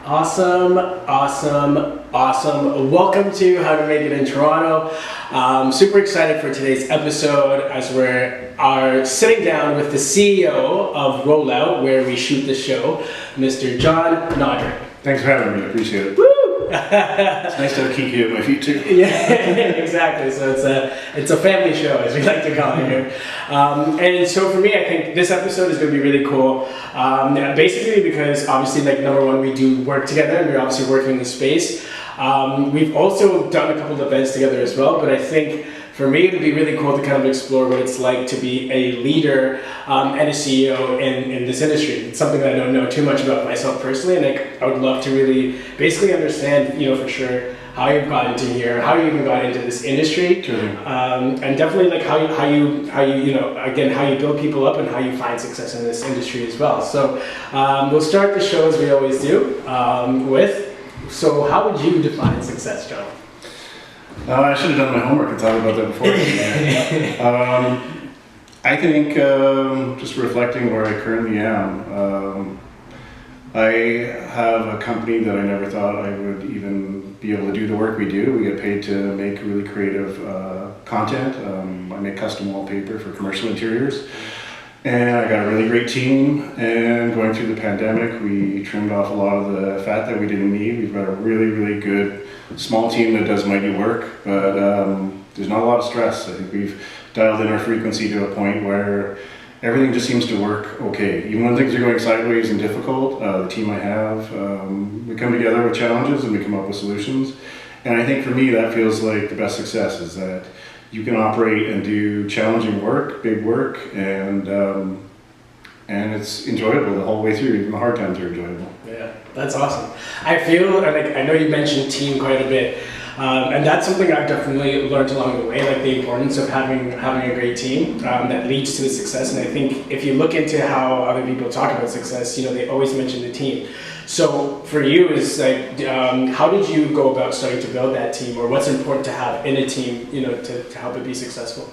Awesome, awesome, awesome. Welcome to How to Make It in Toronto. Super excited for today's episode as we're sitting down with the CEO of Rollout, where we shoot the show, Mr. John Nodrick. Thanks for having me, I appreciate it. Woo! It's nice to have Kiki at my feet too. Yeah, exactly. So it's a family show, as we like to call it here. And so for me, I think this episode is going to be really cool. Basically because obviously, like, number one, we do work together and we're obviously working in the space. We've also done a couple of events together as well, but I think for me, it would be really cool to kind of explore what it's like to be a leader and a CEO in this industry. It's something that I don't know too much about myself personally, and I would love to really basically understand, for sure, how you've gotten into here, how you even got into this industry, and definitely like how you build people up and how you find success in this industry as well. So we'll start the show as we always do so how would you define success, John? I should have done my homework and thought about that before. I think just reflecting where I currently am, I have a company that I never thought I would even be able to do the work we do. We get paid to make really creative content. I make custom wallpaper for commercial interiors. And I got a really great team, and going through the pandemic, we trimmed off a lot of the fat that we didn't need. We've got a really, really good small team that does mighty work, but there's not a lot of stress. I think we've dialed in our frequency to a point where everything just seems to work okay. Even when things are going sideways and difficult, the team I have, we come together with challenges and we come up with solutions. And I think for me, that feels like the best success is that you can operate and do challenging work, big work, and it's enjoyable the whole way through. Even the hard times are enjoyable. Yeah, that's awesome. I feel, and I know you mentioned team quite a bit, and that's something I've definitely learned along the way, like the importance of having a great team that leads to the success. And I think if you look into how other people talk about success, they always mention the team. So for you, is like, how did you go about starting to build that team, or what's important to have in a team, to help it be successful?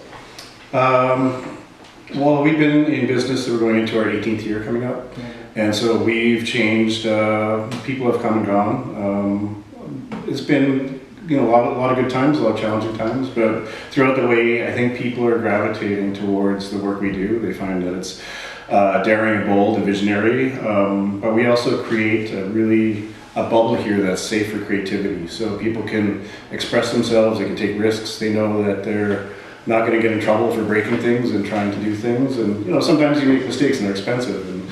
Well, we've been in business, so we're going into our 18th year coming up, and so we've changed. People have come and gone. It's been a lot of good times, a lot of challenging times, but throughout the way, I think people are gravitating towards the work we do. They find that it's daring and bold and visionary, but we also create a bubble here that's safe for creativity, so people can express themselves, they can take risks, they know that they're not going to get in trouble for breaking things and trying to do things, and sometimes you make mistakes and they're expensive, and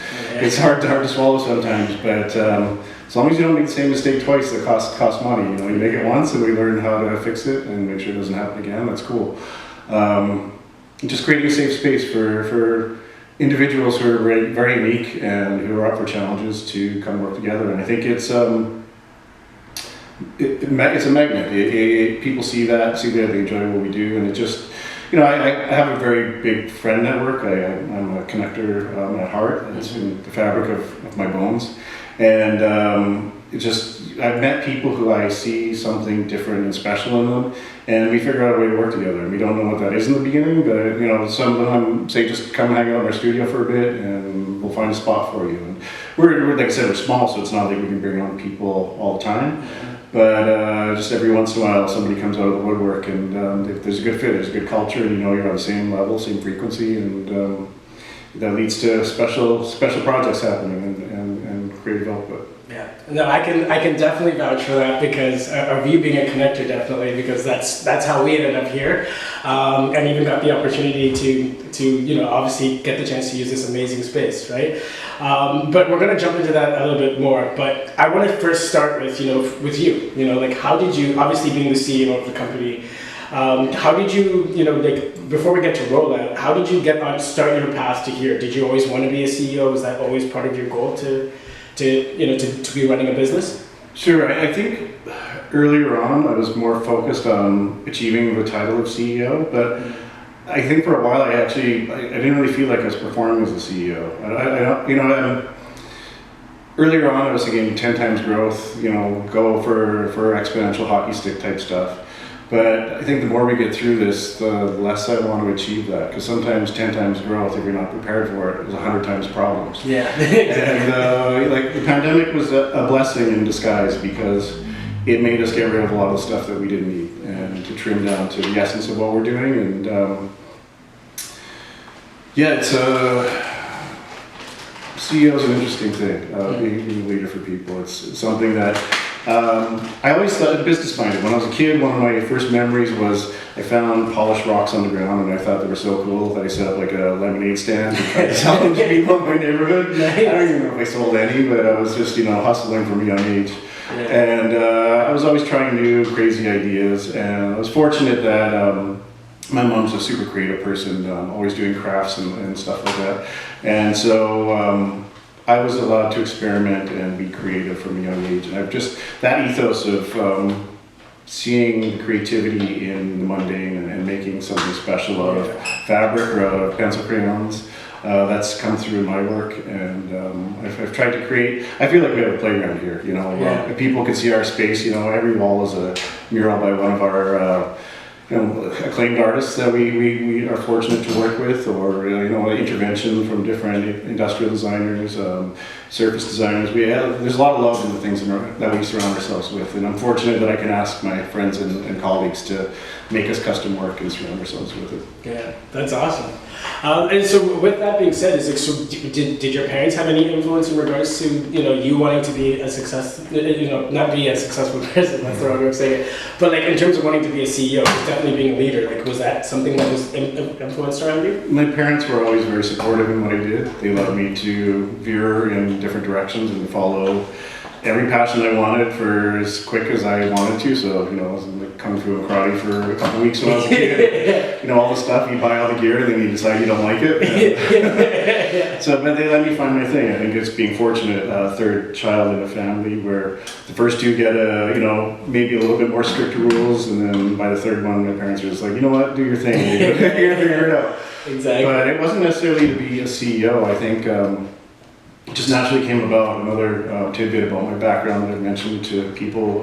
it's hard to swallow sometimes, but as long as you don't make the same mistake twice that costs money, you make it once and we learn how to fix it and make sure it doesn't happen again, that's cool. Just creating a safe space for individuals who are very, very unique and who are up for challenges to come work together, and I think it's a magnet. People see that they enjoy what we do, and it just, I have a very big friend network. I'm a connector at heart. It's in the fabric of my bones, and I've met people who I see something different and special in them, and we figure out a way to work together. And we don't know what that is in the beginning, but some of them say just come hang out in our studio for a bit, and we'll find a spot for you. And we're like I said, we're small, so it's not like we can bring on people all the time. But just every once in a while, somebody comes out of the woodwork, and if there's a good fit, there's a good culture, and you're on the same level, same frequency, and that leads to special projects happening and creative output. Yeah, no, I can definitely vouch for that because of you being a connector, definitely, because that's how we ended up here, and even got the opportunity to obviously get the chance to use this amazing space, right? But we're gonna jump into that a little bit more. But I want to first start with with you. Like, how did you, obviously being the CEO of the company, how did you like, before we get to Rollout, how did you start your path to here? Did you always want to be a CEO? Was that always part of your goal to be running a business? Sure. I think earlier on I was more focused on achieving the title of CEO, but I think for a while I didn't really feel like I was performing as a CEO. Earlier on I was thinking 10 times growth, go for exponential hockey stick type stuff. But I think the more we get through this, the less I want to achieve that. Because sometimes 10 times growth, if you're not prepared for it, is 100 times problems. Yeah. And like the pandemic was a blessing in disguise because it made us get rid of a lot of stuff that we didn't need and to trim down to the essence of what we're doing. And yeah, it's CEO is an interesting thing, being a leader for people. It's something that I always thought business-minded. When I was a kid, one of my first memories was I found polished rocks on the ground, and I thought they were so cool that I set up like a lemonade stand and tried to sell them to people in my neighborhood. Nice. I don't even know if I sold any, but I was just, hustling from a young age. Yeah. And I was always trying new, crazy ideas, and I was fortunate that my mom's a super creative person, always doing crafts and stuff like that. And so I was allowed to experiment and be creative from a young age. And I've just, that ethos of seeing the creativity in the mundane and making something special out of fabric or out of pencil crayons, that's come through in my work. And I've tried to create, I feel like we have a playground here, if people can see our space, every wall is a mural by one of our acclaimed artists that we are fortunate to work with, or intervention from different industrial designers, surface designers. There's a lot of love in the things that we surround ourselves with, and I'm fortunate that I can ask my friends and colleagues to make us custom work and surround ourselves with it. Yeah, that's awesome. And so, with that being said, did your parents have any influence in regards to you wanting to be a success? Not be a successful person. That's the wrong way of saying it. But like in terms of wanting to be a CEO, definitely being a leader. Like, was that something that was influenced around you? My parents were always very supportive in what I did. They allowed me to veer in different directions and follow every passion I wanted for as quick as I wanted to. So, I was like kung fu and karate for a couple of weeks when I was a kid. All the stuff, you buy all the gear, then you decide you don't like it. So, but they let me find my thing. I think it's being fortunate, third child in a family where the first two get maybe a little bit more stricter rules, and then by the third one, my parents were just like, you know what, do your thing. You're gonna figure it out. Exactly. But it wasn't necessarily to be a CEO. I think it just naturally came about. Another tidbit about my background that I've mentioned to people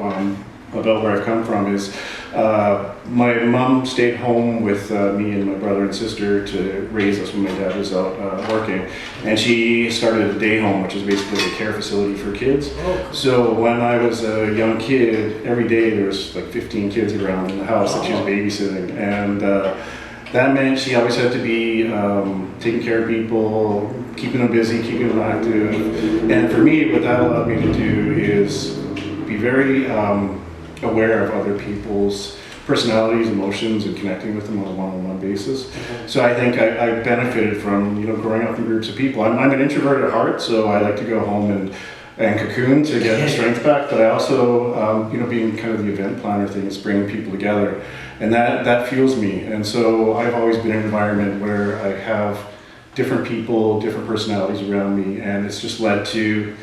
about where I've come from is my mom stayed home with me and my brother and sister to raise us when my dad was out working, and she started a day home, which is basically a care facility for kids. Oh, cool. So when I was a young kid, every day there was like 15 kids around in the house that she was babysitting, and that meant she always had to be taking care of people, keeping them busy, keeping them active. And for me, what that allowed me to do is be very aware of other people's personalities, emotions, and connecting with them on a one-on-one basis. Mm-hmm. So I think I benefited from growing up in groups of people. I'm an introvert at heart, so I like to go home and cocoon to get the strength back. But I also, being kind of the event planner thing, is bringing people together. And that fuels me. And so I've always been in an environment where I have different people, different personalities around me, and it's just led to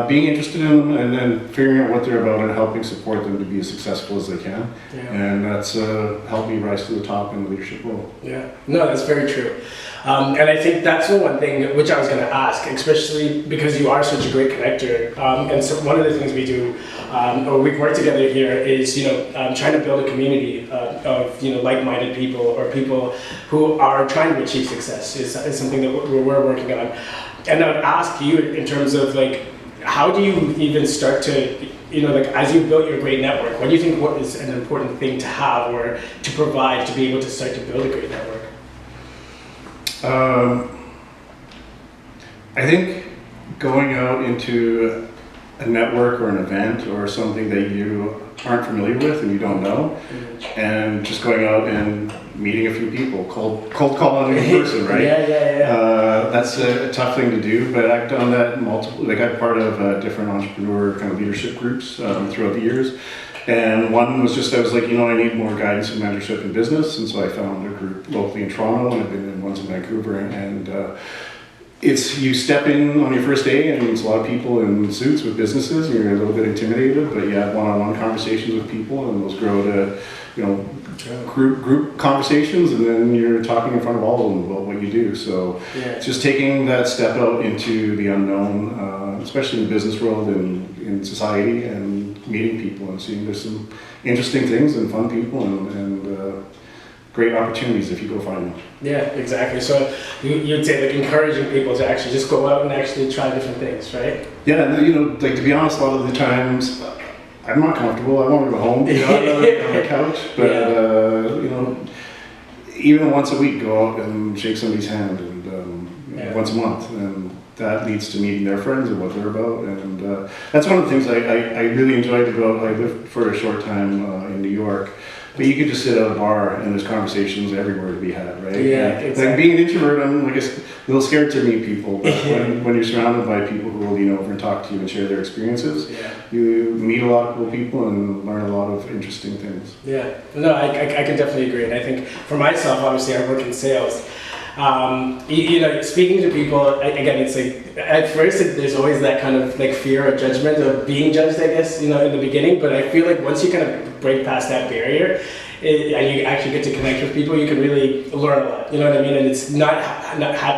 being interested in them and then figuring out what they're about and helping support them to be as successful as they can. Yeah. And that's helped me rise to the top in the leadership role. Yeah, no, that's very true. And I think that's the one thing which I was going to ask, especially because you are such a great connector. And so one of the things we do, or we work together here, is trying to build a community of like-minded people or people who are trying to achieve success. Is something that we're working on. And I would ask you in terms of how do you even start to as you built your great network, what do you think what is an important thing to have or to provide to be able to start to build a great network? I think going out into a network or an event or something that you aren't familiar with and you don't know, and just going out and meeting a few people, cold calling in person, right? Yeah. That's a tough thing to do, but I've done that multiple. I'm part of different entrepreneur kind of leadership groups throughout the years. And one was I was like, I need more guidance and mentorship in business, and so I found a group locally in Toronto, and I've been in ones in Vancouver, and you step in on your first day, and it's a lot of people in suits with businesses, and you're a little bit intimidated, but you have one-on-one conversations with people, and those grow to, group conversations, and then you're talking in front of all of them about what you do. So it's just taking that step out into the unknown, especially in the business world and in society, and meeting people and seeing there's some interesting things and fun people and great opportunities if you go find them. Yeah, exactly. So you'd say like encouraging people to actually just go out and actually try different things, right? Yeah, and like to be honest, a lot of the times I'm not comfortable. I want to go home, on the couch. But even once a week, go out and shake somebody's hand, and once a month, and that leads to meeting their friends and what they're about. And that's one of the things I really enjoyed about. I lived for a short time in New York. But you could just sit at a bar and there's conversations everywhere to be had, right? Yeah, exactly. Like being an introvert, I'm like a little scared to meet people. But when you're surrounded by people who will lean over and talk to you and share their experiences, you meet a lot of cool people and learn a lot of interesting things. Yeah, no, I can definitely agree. And I think for myself, obviously, I work in sales. Speaking to people, again, it's like, at first there's always that kind of like fear or judgment of being judged, I guess, in the beginning, but I feel like once you kind of break past that barrier, and you actually get to connect with people, you can really learn a lot, you know what I mean? And it's not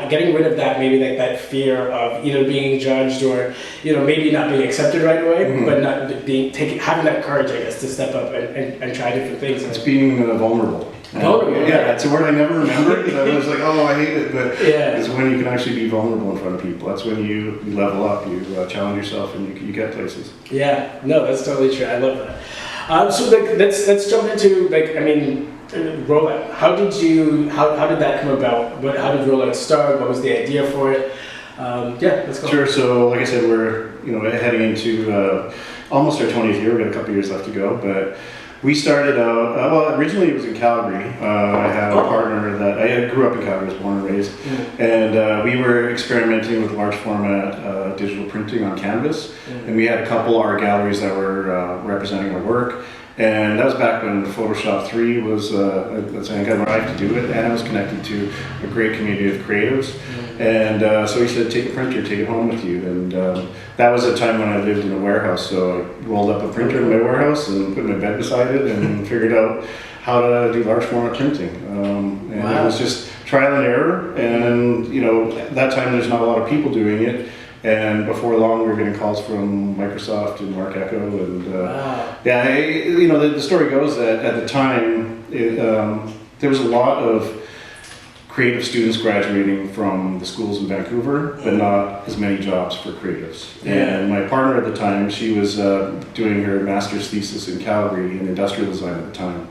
getting rid of that, maybe like that fear of either being judged or, maybe not being accepted right away, but not having that courage, I guess, to step up and try different things. It's being vulnerable. Yeah, it's a word I never remembered because I was like, oh, I hate it. But it's when you can actually be vulnerable in front of people. That's when you level up, you challenge yourself, and you get places. Yeah, no, that's totally true. I love that. So let's jump into Rollout. How did that come about? How did Rollout start? What was the idea for it? Let's go. Sure. So like I said, we're heading into almost our 20th year. We've got a couple years left to go, but. We started out, originally it was in Calgary. I had a partner that, I grew up in Calgary, was born and raised, and we were experimenting with large format digital printing on canvas, and we had a couple art galleries that were representing our work, and that was back when Photoshop 3 was, I got arrived to do it, and I was connected to a great community of creatives, and so he said, take a printer, take it home with you, and that was a time when I lived in a warehouse, so I rolled up a printer in my warehouse and put my bed beside it and figured out how to do large format printing. And it was just trial and error, and at that time there's not a lot of people doing it, and before long we were getting calls from Microsoft and Mark Echo, and the story goes that at the time there was a lot of creative students graduating from the schools in Vancouver, but not as many jobs for creatives. And my partner at the time, she was doing her master's thesis in Calgary in industrial design at the time.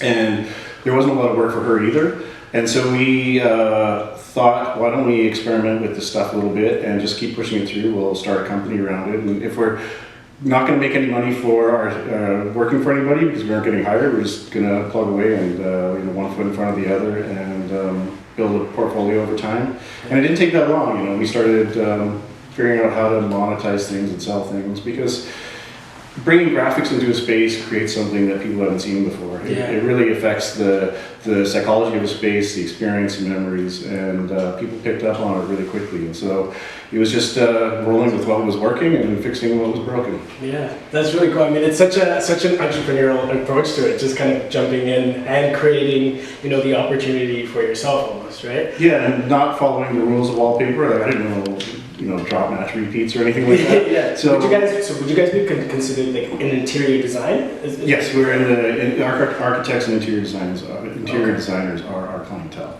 And there wasn't a lot of work for her either. And so we thought, why don't we experiment with this stuff a little bit and just keep pushing it through. We'll start a company around it. And if we're not going to make any money for our working for anybody because we aren't getting hired, we're just going to plug away and one foot in front of the other and build a portfolio over time. And it didn't take that long. We started figuring out how to monetize things and sell things, because bringing graphics into a space creates something that people haven't seen before. It really affects the psychology of a space, the experience and memories, and people picked up on it really quickly. And so it was just rolling with what was working and fixing what was broken. Yeah, that's really cool. I mean, it's such an entrepreneurial approach to it, just kind of jumping in and creating, the opportunity for yourself almost, right? Yeah, and not following the rules of wallpaper. Like, I didn't know, drop match repeats or anything like that. So would you guys be considered like in interior design? Yes, we're in architects and interior designers. Designers are our clientele.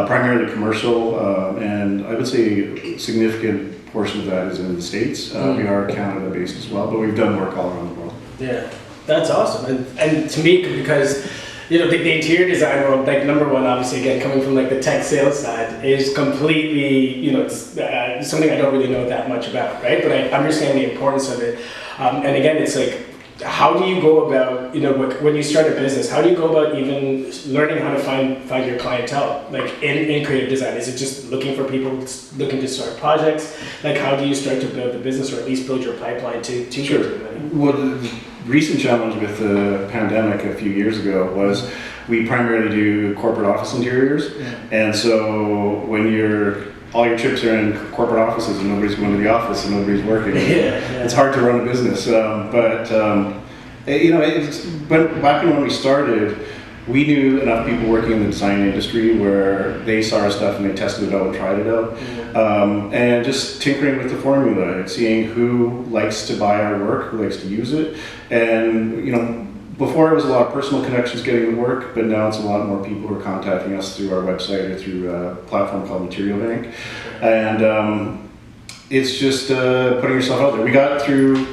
Primarily commercial, and I would say a significant portion of that is in the States. We are Canada based as well, but we've done work all around the world. Yeah, that's awesome. And to me, because the interior design world, like number one, obviously, again, coming from like the tech sales side, is completely, it's something I don't really know that much about, right? But I understand the importance of it. And again, it's like, how do you go about, when you start a business, how do you go about even learning how to find your clientele, like in creative design? Is it just looking for people looking to start projects? Like, how do you start to build the business, or at least build your pipeline to Sure. Well, the recent challenge with the pandemic a few years ago was we primarily do corporate office interiors, and so when all your trips are in corporate offices and nobody's going to the office and nobody's working, it's hard to run a business. But back when we started, we knew enough people working in the design industry where they saw our stuff and they tested it out and tried it out. And just tinkering with the formula and seeing who likes to buy our work, who likes to use it. And, you know, before it was a lot of personal connections getting the work, but now it's a lot more people who are contacting us through our website or through a platform called Material Bank. And it's just putting yourself out there. We got through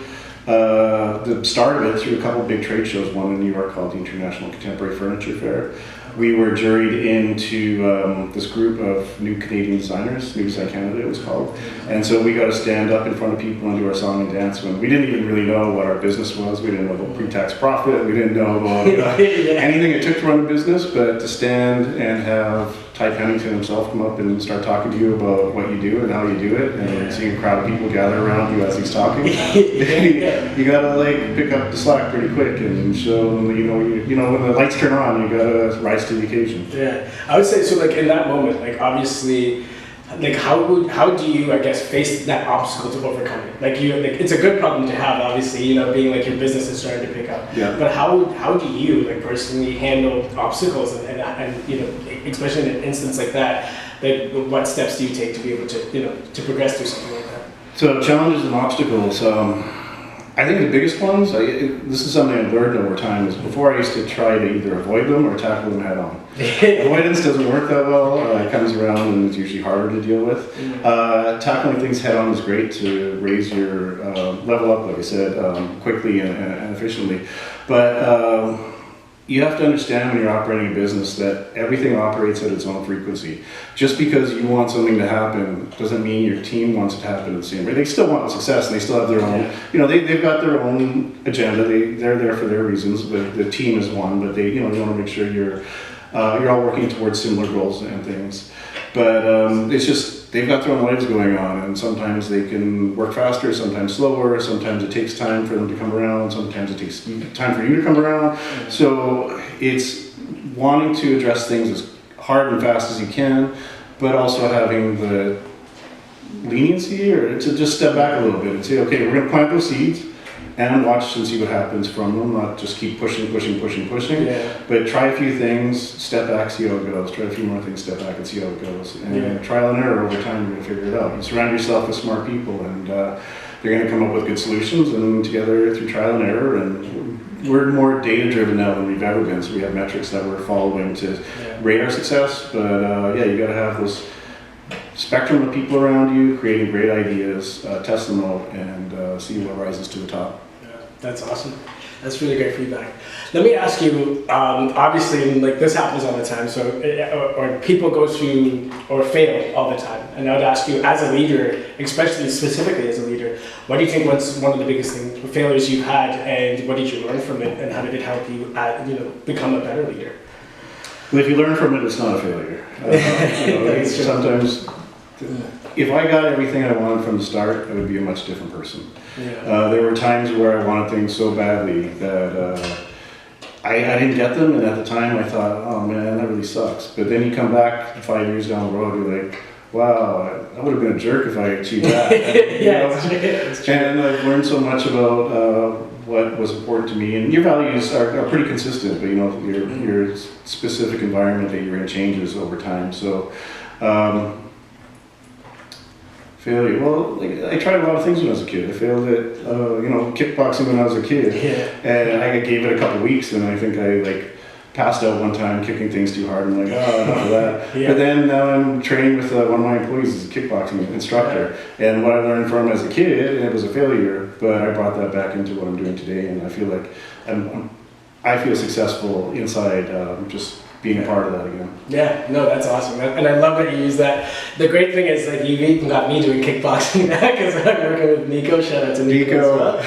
the start of it through a couple of big trade shows, one in New York called the International Contemporary Furniture Fair. We were juried into this group of new Canadian designers, New Design Canada it was called. And so we got to stand up in front of people and do our song and dance when we didn't even really know what our business was. We didn't know about pre-tax profit. We didn't know about anything it took to run a business, but to stand and have Ty Pennington himself come up and start talking to you about what you do and how you do it, and seeing a crowd of people gather around you as he's talking. You gotta like pick up the slack pretty quick and show them, you know when the lights turn on, you gotta rise to the occasion. Yeah, I would say so. Like in that moment, like obviously, like how do you, I guess, face that obstacle to overcome it? Like it's a good problem to have, obviously, you know, being like your business is starting to pick up. Yeah. But how do you like personally handle obstacles and you know, especially in an instance like that, like what steps do you take to be able to, you know, to progress through something like that? So challenges and obstacles. I think the biggest ones, this is something I've learned over time, is before I used to try to either avoid them or tackle them head on. Avoidance doesn't work that well, it comes around and it's usually harder to deal with. Tackling things head on is great to raise your level up, like I said, quickly and efficiently. But you have to understand when you're operating a business that everything operates at its own frequency. Just because you want something to happen doesn't mean your team wants it to happen at the same rate. They still want success and they still have their own, you know, they've got their own agenda. They're there for their reasons, but the team is one, but they, you know, you want to make sure you're all working towards similar goals and things. But it's just, they've got their own lives going on, and sometimes they can work faster, sometimes slower, sometimes it takes time for them to come around, sometimes it takes time for you to come around. So it's wanting to address things as hard and fast as you can, but also having the leniency or to just step back a little bit and say, okay, we're going to plant those seeds and watch and see what happens from them, not just keep pushing, but try a few things, step back, see how it goes, try a few more things, step back and see how it goes. And trial and error over time, you're going to figure it out. You surround yourself with smart people and they're going to come up with good solutions, and together through trial and error, and we're more data driven now than we've ever been, so we have metrics that we're following to rate our success, but you got to have this spectrum of people around you, creating great ideas, test them out, and see what rises to the top. That's awesome. That's really great feedback. Let me ask you, obviously, like this happens all the time, so, or people go through or fail all the time. And I would ask you, as a leader, especially specifically as a leader, what do you think was one of the biggest failures you've had, and what did you learn from it, and how did it help you, you know, become a better leader? Well, if you learn from it, it's not a failure. You know, sometimes, if I got everything I wanted from the start, I would be a much different person. There were times where I wanted things so badly that I didn't get them, and at the time I thought, oh man, that really sucks. But then you come back 5 years down the road, you're like, wow, I would have been a jerk if I achieved that. It's true. And I've learned so much about what was important to me, and your values are pretty consistent, but you know, your specific environment that you're in changes over time. So. Failure. Well, like, I tried a lot of things when I was a kid. I failed at, you know, kickboxing when I was a kid, and I gave it a couple weeks, and I think I passed out one time kicking things too hard. I'm like, oh, enough of that. But then now I'm training with one of my employees as a kickboxing instructor, and what I learned from as a kid, and it was a failure, but I brought that back into what I'm doing today, and I feel like I feel successful inside just being a part of that again. Yeah, no, that's awesome. And I love that you use that. The great thing is that you've even got me doing kickboxing now, because I'm working with Nico. Shout out to Nico as well.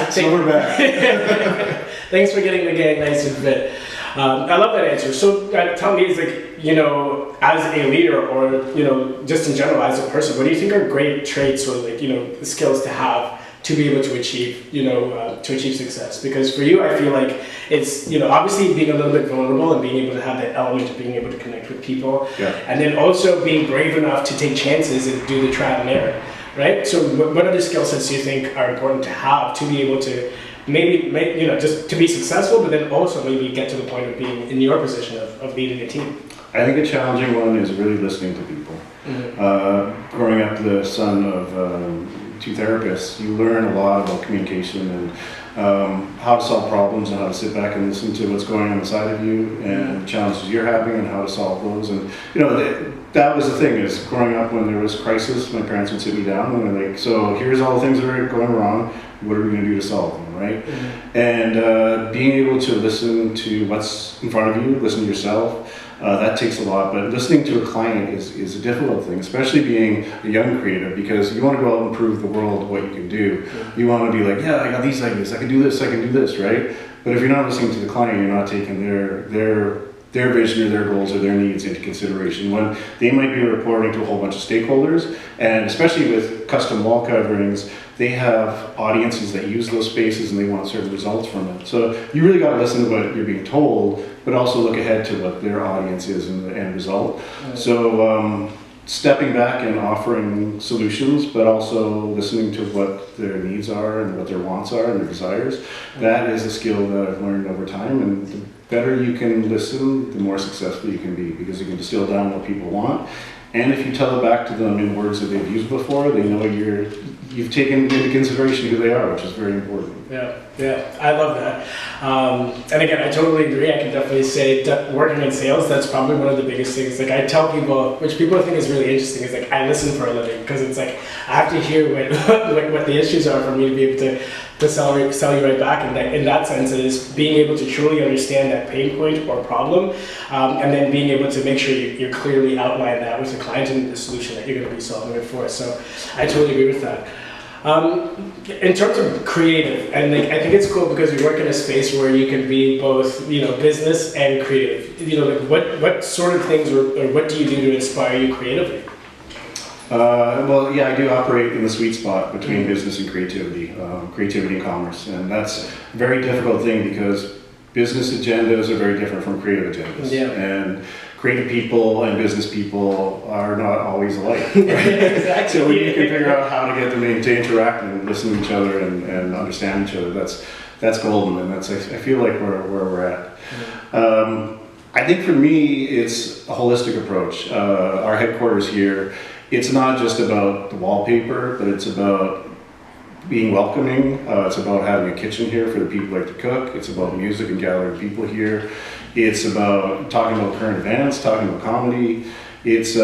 Silverback. Thanks for getting the gang nice and fit. I love that answer. So tell me, it's like, you know, as a leader, or, you know, just in general as a person, what do you think are great traits or, like, you know, skills to have to be able to achieve, you know, to achieve success? Because for you, I feel like it's, you know, obviously being a little bit vulnerable and being able to have that element of being able to connect with people, and then also being brave enough to take chances and do the trial and error, right? So what other skill sets do you think are important to have to be able to maybe just to be successful, but then also maybe get to the point of being in your position of leading a team? I think a challenging one is really listening to people. Growing up the son of two therapists, you learn a lot about communication and how to solve problems and how to sit back and listen to what's going on inside of you and the challenges you're having and how to solve those. And that was the thing, is growing up when there was crisis, my parents would sit me down and they're like, so here's all the things that are going wrong, what are we going to do to solve them, right? And being able to listen to what's in front of you, listen to yourself, that takes a lot, but listening to a client is a difficult thing, especially being a young creative, because you want to go out and prove the world what you can do. You want to be like, yeah, I got these ideas, I can do this, right? But if you're not listening to the client, you're not taking their vision or their goals or their needs into consideration, when they might be reporting to a whole bunch of stakeholders. And especially with custom wall coverings, they have audiences that use those spaces and they want certain results from it. So you really got to listen to what you're being told, but also look ahead to what their audience is and the end result. So stepping back and offering solutions, but also listening to what their needs are and what their wants are and their desires, that is a skill that I've learned over time. And the better you can listen, the more successful you can be, because you can distill down what people want. And if you tell it back to them in words that they've used before, they know you've taken into consideration who they are, which is very important. Yeah, I love that. And again, I totally agree. I can definitely say that working in sales, that's probably one of the biggest things. Like, I tell people, which people think is really interesting, is like, I listen for a living, because it's like, I have to hear what the issues are for me to be able to sell you right back. And in that sense, it is being able to truly understand that pain point or problem, and then being able to make sure you clearly outline that with the client and the solution that you're going to be solving it for. So I totally agree with that. In terms of creative, and I think it's cool because you work in a space where you can be both, business and creative. What sort of things or what do you do to inspire you creatively? I do operate in the sweet spot between business and creativity and commerce, and that's a very difficult thing because business agendas are very different from creative agendas. And creative people and business people are not always alike. Right? Exactly. So when you can figure out how to get them to interact and listen to each other and understand each other, that's golden, and that's, I feel like, where we're at. I think for me, it's a holistic approach. Our headquarters here, it's not just about the wallpaper, but it's about being welcoming. It's about having a kitchen here for the people who like to cook. It's about music and gathering people here. It's about talking about current events, talking about comedy. It's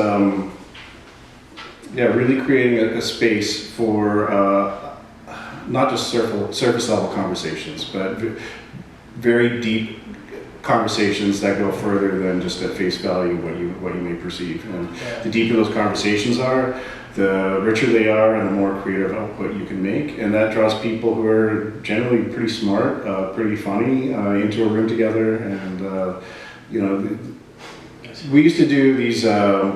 really creating a space for not just surface level conversations, but very deep conversations that go further than just at face value what you may perceive. And the deeper those conversations are, the richer they are and the more creative output you can make. And that draws people who are generally pretty smart, pretty funny, into a room together. And we used to do these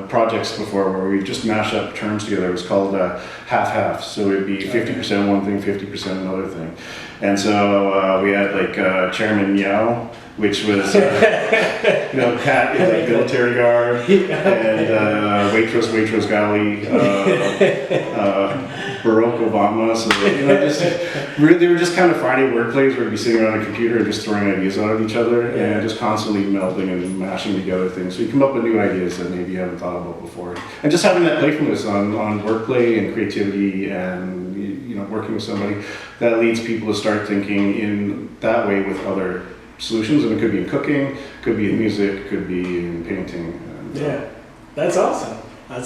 projects before where we just mash up terms together. It was called half-half. So it'd be 50% one thing, 50% another thing. And so we had Chairman Meow, which was cat in like military garb, and waitress galley, Barack Obama. So they were just kind of Friday wordplays where we'd be sitting around a computer and just throwing ideas out at each other and just constantly melding and mashing together things. So you come up with new ideas that maybe you haven't thought about before. And just having that playfulness on wordplay and creativity and working with somebody, that leads people to start thinking in that way with other solutions. And it could be in cooking, could be in music, could be in painting. That's awesome. I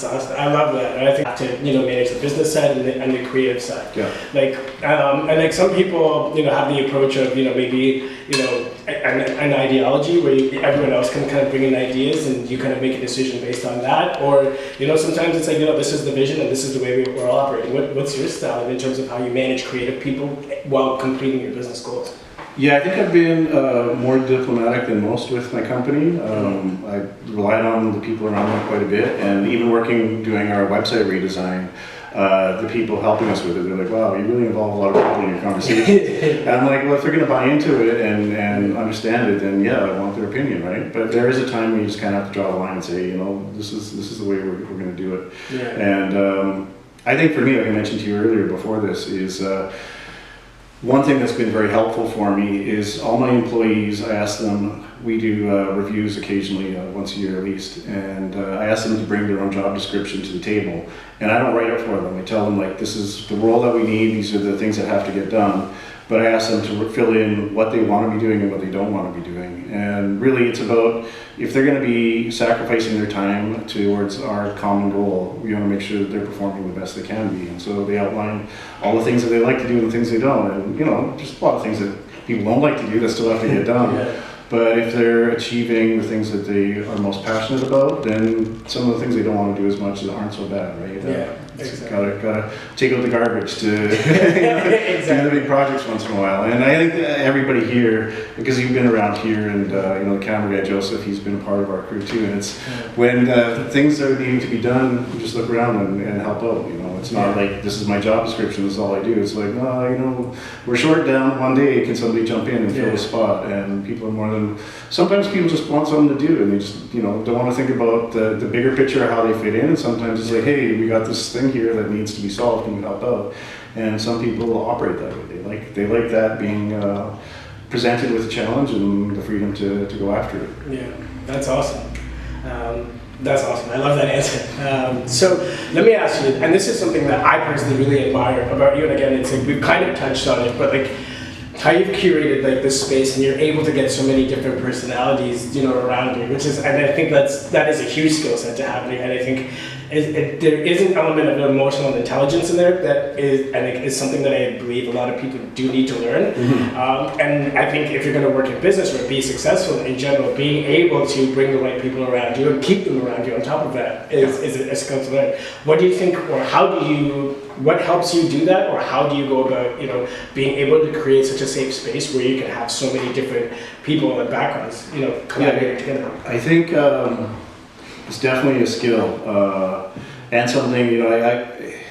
love that. And I think to manage the business side and the creative side. And some people have the approach of maybe an ideology where everyone else can kind of bring in ideas and you kind of make a decision based on that. Or sometimes it's like this is the vision and this is the way we're all operating. What's your style in terms of how you manage creative people while completing your business goals? Yeah, I think I've been more diplomatic than most with my company. I relied on the people around me quite a bit, and even doing our website redesign, the people helping us with it, they're like, wow, you really involve a lot of people in your conversation. And I'm like, well, if they're going to buy into it and understand it, then I want their opinion, right? But there is a time when you just kind of have to draw a line and say, this is the way we're going to do it. And I think for me, like I mentioned to you earlier before this, is one thing that's been very helpful for me is all my employees, I ask them, we do reviews occasionally, once a year at least, and I ask them to bring their own job description to the table. And I don't write it for them. I tell them, like, this is the role that we need, these are the things that have to get done. But I ask them to fill in what they want to be doing and what they don't want to be doing. And really it's about, if they're going to be sacrificing their time towards our common goal, we want to make sure that they're performing the best they can be. And so they outline all the things that they like to do and the things they don't. And, you know, just a lot of things that people don't like to do that still have to get done. Yeah. But if they're achieving the things that they are most passionate about, then some of the things they don't want to do as much aren't so bad, right? Yeah, exactly. Gotta take out the garbage to do the big projects once in a while. And I think that everybody here, because you've been around here, and you know, the camera guy Joseph, he's been a part of our crew too. And it's when things are needing to be done, you just look around and help out. You know, it's not like this is my job description, this is all I do. It's like, no, you know, we're short down one day. Can somebody jump in and fill the spot? And people are more than. Sometimes people just want something to do, and they just, you know, don't want to think about the bigger picture of how they fit in. And sometimes it's like, hey, we got this thing here that needs to be solved, can you help out? And some people operate that way. They like that being presented with a challenge and the freedom to go after it. Yeah, that's awesome. That's awesome. I love that answer. So let me ask you, and this is something that I personally really admire about you. And again, it's like we've kind of touched on it, but like, how you've curated like this space and you're able to get so many different personalities, you know, around you, which is, and I think that is a huge skill set to have. And I think there is an element of emotional intelligence in there that is something that I believe a lot of people do need to learn. Mm-hmm. And I think if you're going to work in business or be successful in general, being able to bring the right people around you and keep them around you on top of that is a skill to learn. What do you think, or what helps you do that, or how do you go about, you know, being able to create such a safe space where you can have so many different people and backgrounds, you know, collaborating together? I think it's definitely a skill, and something, you know, I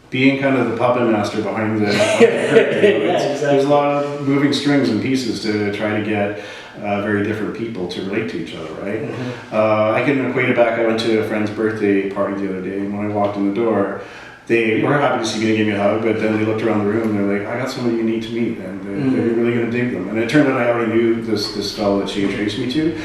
being kind of the puppet master behind the curtain, you know, exactly. There's a lot of moving strings and pieces to try to get very different people to relate to each other, right? Mm-hmm. I can equate it back. I went to a friend's birthday party the other day, and when I walked in the door, they were happy to see me and gave me a hug, but then they looked around the room and they're like, I got somebody you need to meet, and they're really going to dig them. And it turned out I already knew this fellow that she introduced me to,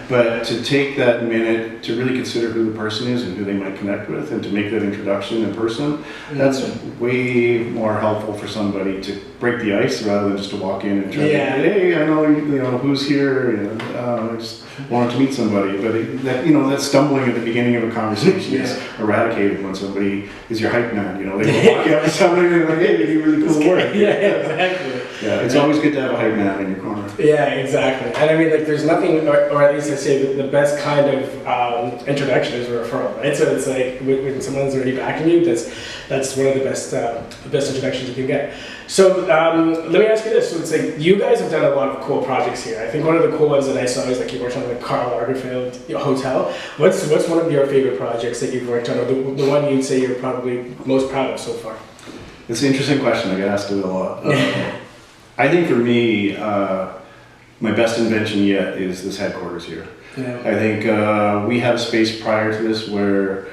but to take that minute to really consider who the person is and who they might connect with, and to make that introduction in person, that's way more helpful for somebody to break the ice rather than just to walk in and try to, hey, I know, you know, who's here, you know, I just wanted to meet somebody. But that stumbling at the beginning of a conversation is eradicated when somebody is your hype man. You know, they walk up to somebody and they're like, hey, you do really cool work. Yeah, exactly. Yeah, it's always good to have a hype man in your corner. Yeah, exactly. And I mean, like, there's nothing, or at least I say the best kind of introduction is a referral, right? So it's like when someone's already backing you, that's one of the best introductions you can get. So let me ask you this. So it's like you guys have done a lot of cool projects here. I think one of the cool ones that I saw is like you worked on the Karl Lagerfeld hotel. What's one of your favorite projects that you've worked on, or the one you'd say you're probably most proud of so far? It's an interesting question. I get asked it a lot. I think for me, my best invention yet is this headquarters here. Yeah. I think we had a space prior to this where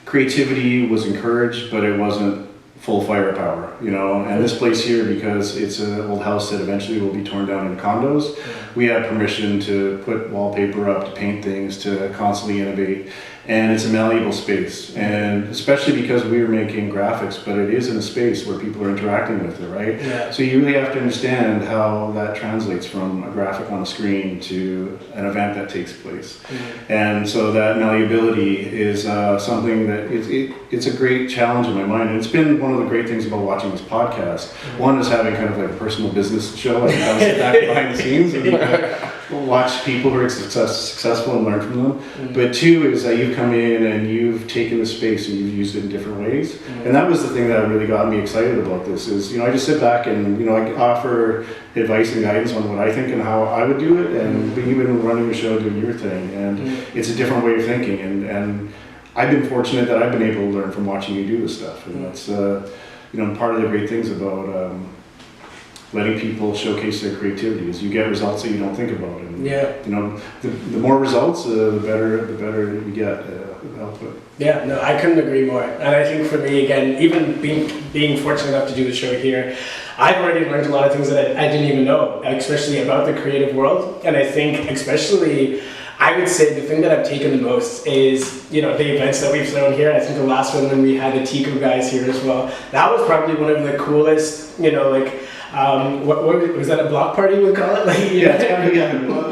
creativity was encouraged, but it wasn't full firepower, you know. And this place here, because it's an old house that eventually will be torn down into condos, we have permission to put wallpaper up, to paint things, to constantly innovate. And it's a malleable space, and especially because we were making graphics, but it is in a space where people are interacting with it, right? Yeah. So you really have to understand how that translates from a graphic on a screen to an event that takes place. Mm-hmm. And so that malleability is something that it's a great challenge in my mind. And it's been one of the great things about watching this podcast. Mm-hmm. One is having kind of like a personal business show, like sit back behind the scenes and watch people who are successful and learn from them. Mm-hmm. But two is that you've come in and you've taken the space and you've used it in different ways. Mm-hmm. And that was the thing that really got me excited about this is, you know, I just sit back and, you know, I offer advice and guidance on what I think and how I would do it, and you've been running the show, doing your thing, and it's a different way of thinking, and I've been fortunate that I've been able to learn from watching you do this stuff, and that's, you know, part of the great things about letting people showcase their creativity. As you get results that you don't think about, and Yeah. you know, the more results, the better you get output. Yeah, no, I couldn't agree more. And I think for me, again, even being fortunate enough to do the show here, I've already learned a lot of things that I didn't even know, especially about the creative world. And I think especially, I would say the thing that I've taken the most is, you know, the events that we've thrown here. I think the last one when we had the Tico guys here as well, that was probably one of the coolest, you know, like, what was that, a block party we call it? Like, Yeah,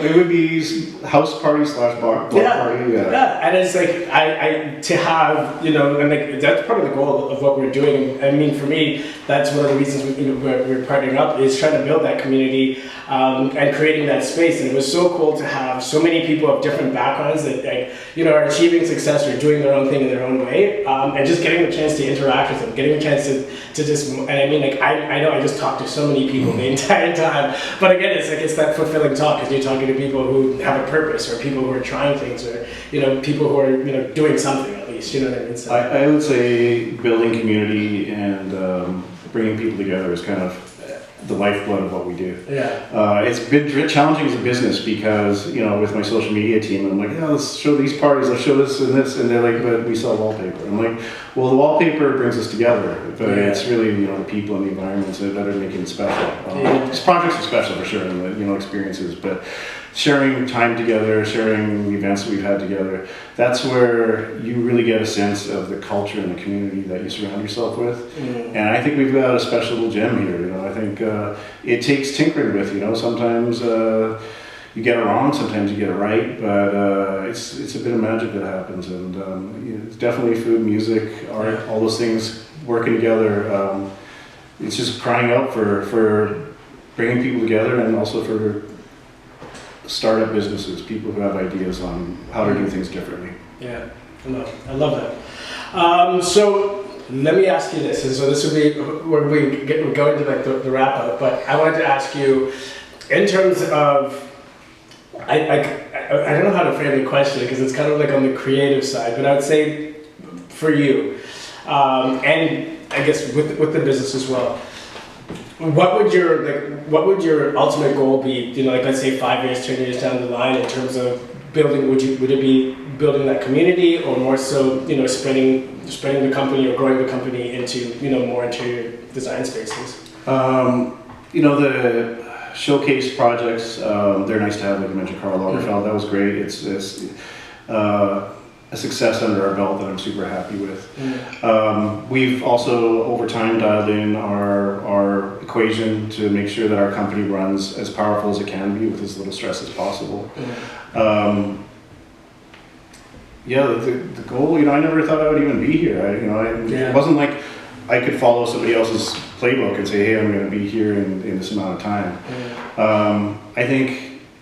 it would be house party / block party. Yeah, and it's like I to have, you know, and like that's part of the goal of what we're doing. I mean, for me, that's one of the reasons we're partnering up is trying to build that community and creating that space. And it was so cool to have so many people of different backgrounds that, like, you know, are achieving success or doing their own thing in their own way, and just getting the chance to interact with them, getting the chance to just. And I mean, like I know I just talked to so many people the entire time, but again, it's like it's that fulfilling talk because you're talking to people who have a purpose, or people who are trying things, or, you know, people who are, you know, doing something at least. You know what I mean? So, I would say building community and bringing people together is kind of the lifeblood of what we do. yeah. It's been challenging as a business because, you know, with my social media team, I'm like, yeah, let's show these parties, let's show this and this, and they're like, but we sell wallpaper. I'm like, well, the wallpaper brings us together, but it's really, you know, the people and the environments that are making it special. These projects are special for sure, and the, you know, experiences, but sharing time together, sharing events that we've had together, that's where you really get a sense of the culture and the community that you surround yourself with. And I think we've got a special little gem here. You know, I think it takes tinkering with. You know, sometimes you get it wrong, sometimes you get it right, but it's a bit of magic that happens. And you know, it's definitely food, music, art, all those things working together. It's just crying out for bringing people together, and also for startup businesses, people who have ideas on how to do things differently. Yeah, I love that. So let me ask you this, and so this will be where we're going to like the wrap up, but I wanted to ask you, in terms of, I don't know how to frame the question because it's kind of like on the creative side, but I would say for you, and I guess with the business as well, what would your ultimate goal be? You know, like let's say 5 years, 10 years down the line, in terms of building. Would it be building that community, or more so, you know, spreading the company or growing the company into, you know, more interior design spaces? You know, the showcase projects, they're nice to have. Like you mentioned, Karl Lagerfeld, that was great. It's a success under our belt that I'm super happy with. We've also over time dialed in our equation to make sure that our company runs as powerful as it can be with as little stress as possible. The goal, you know, I never thought I would even be here. It wasn't like I could follow somebody else's playbook and say, hey, I'm going to be here in this amount of time. I think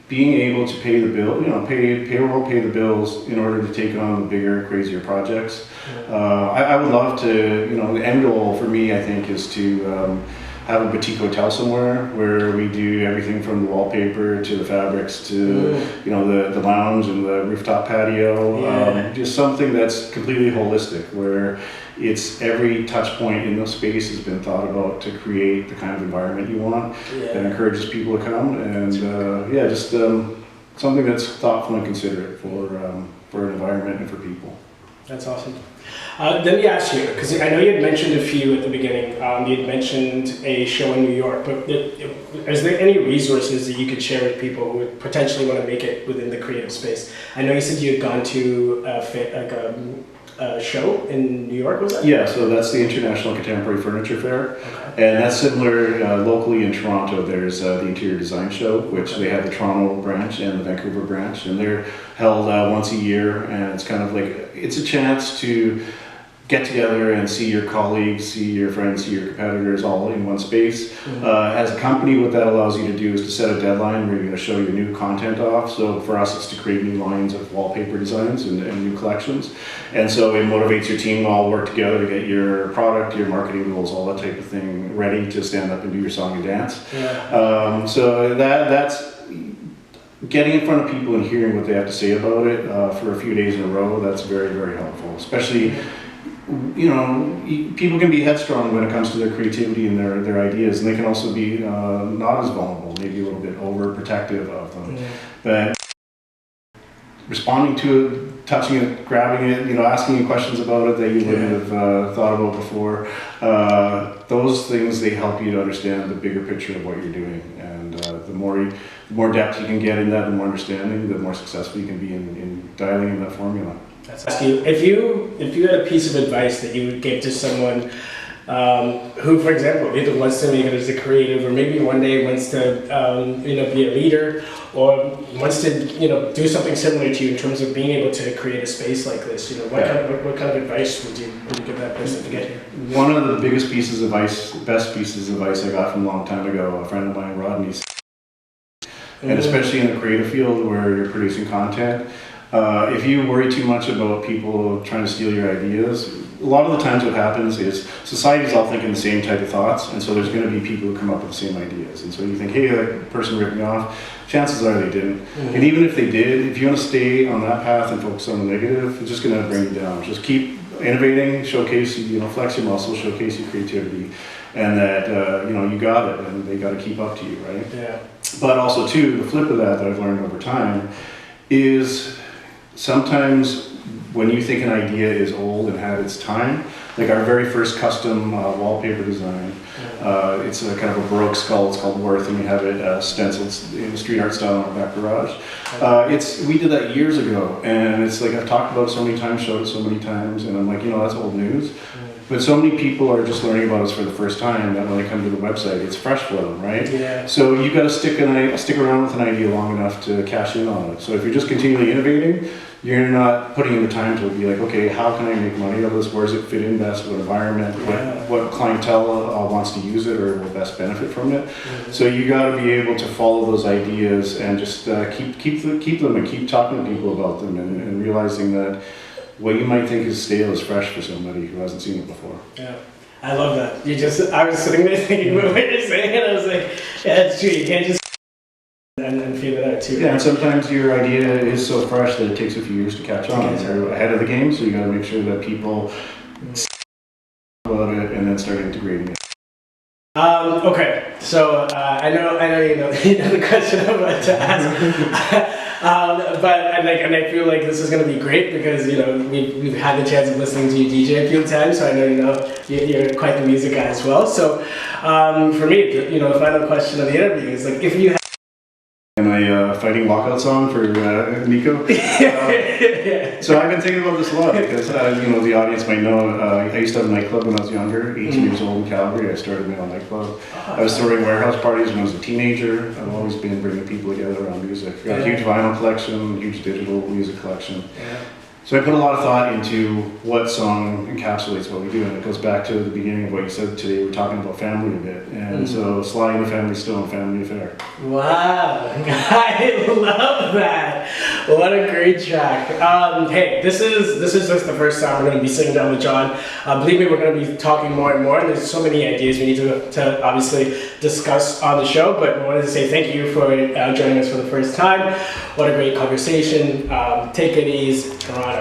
being able to pay the bill, you know, pay the bills in order to take on the bigger, crazier projects. I would love to, you know, the end goal for me, I think, is to have a boutique hotel somewhere where we do everything from the wallpaper to the fabrics to, you know, the lounge and the rooftop patio. Just something that's completely holistic, where it's every touch point in the space has been thought about to create the kind of environment you want that encourages people to come, and just something that's thoughtful and considerate for an environment and for people. That's awesome. Let me ask you, because I know you had mentioned a few at the beginning. You had mentioned a show in New York, but is there any resources that you could share with people who would potentially want to make it within the creative space? I know you said you had gone to a show in New York, was that? Yeah, so that's the International Contemporary Furniture Fair, and that's similar locally in Toronto. There's the Interior Design Show, which they have the Toronto branch and the Vancouver branch, and they're held once a year, and it's kind of like, it's a chance to get together and see your colleagues, see your friends, see your competitors all in one space. As a company, what that allows you to do is to set a deadline where you're going to show your new content off. So for us, it's to create new lines of wallpaper designs and new collections. And so it motivates your team to all work together to get your product, your marketing goals, all that type of thing ready to stand up and do your song and dance. So that's getting in front of people and hearing what they have to say about it for a few days in a row. That's very, very helpful, especially people can be headstrong when it comes to their creativity and their ideas, and they can also be not as vulnerable, maybe a little bit overprotective of them. But responding to it, touching it, grabbing it, asking you questions about it that you wouldn't have thought about before, those things, they help you to understand the bigger picture of what you're doing. And the more depth you can get in that, the more understanding, the more successful you can be in dialing in that formula. If you had a piece of advice that you would give to someone who, for example, either wants to make it as a creative, or maybe one day wants to be a leader, or wants to do something similar to you in terms of being able to create a space like this, what kind of advice would you give that person to get here? One of the best pieces of advice I got from a long time ago, a friend of mine, Rodney, and especially in the creative field where you're producing content. If you worry too much about people trying to steal your ideas, a lot of the times what happens is society's all thinking the same type of thoughts, and so there's going to be people who come up with the same ideas. And so you think, hey, that person ripped me off. Chances are they didn't. And even if they did, if you want to stay on that path and focus on the negative, it's just going to bring you down. Just keep innovating, showcase, flex your muscles, showcase your creativity, and that you got it, and they got to keep up to you, right? Yeah. But also too, the flip of that I've learned over time is sometimes when you think an idea is old and had its time, like our very first custom wallpaper design, it's a kind of a Baroque skull, it's called Worth, and we have it stenciled in street art style in our back garage. We did that years ago, and it's like I've talked about it so many times, showed it so many times, and I'm like, that's old news. But so many people are just learning about us for the first time that when they come to the website, it's fresh for them, right? Yeah. So you've got to stick around with an idea long enough to cash in on it. So if you're just continually innovating, you're not putting in the time to be like, okay, how can I make money out of this? Where does it fit in best? What environment? What clientele wants to use it or will best benefit from it? So you got to be able to follow those ideas and just keep them and keep talking to people about them and realizing that what you might think is stale is fresh for somebody who hasn't seen it before. Yeah, I love that. I was sitting there thinking what you're saying, and I was like, yeah, that's true. You can't just and feel it out too. Yeah, and sometimes your idea is so fresh that it takes a few years to catch on. You're ahead of the game, so you got to make sure that people about it and then start integrating it. Okay, so I know you know the question I'm about to ask. But I feel like this is going to be great because we've had the chance of listening to you DJ a few times, so I know you're quite the music guy as well. So for me, the final question of the interview is like, if you had my fighting walkout song for Nico. So I've been thinking about this a lot because the audience might know I used to have a nightclub when I was younger, 18 years old in Calgary. I started my own nightclub. I was throwing warehouse parties when I was a teenager. I've always been bringing people together around music. Got a huge vinyl collection, huge digital music collection. So I put a lot of thought into what song encapsulates what we do, and it goes back to the beginning of what you said today. We're talking about family a bit, and so Sly and the Family Stone, Family Affair. Wow, I love that. What a great track. Hey, this is just the first time we're going to be sitting down with John. Believe me, we're going to be talking more and more, and there's so many ideas we need to obviously discuss on the show, but I wanted to say thank you for joining us for the first time. What a great conversation. Take it easy, Toronto.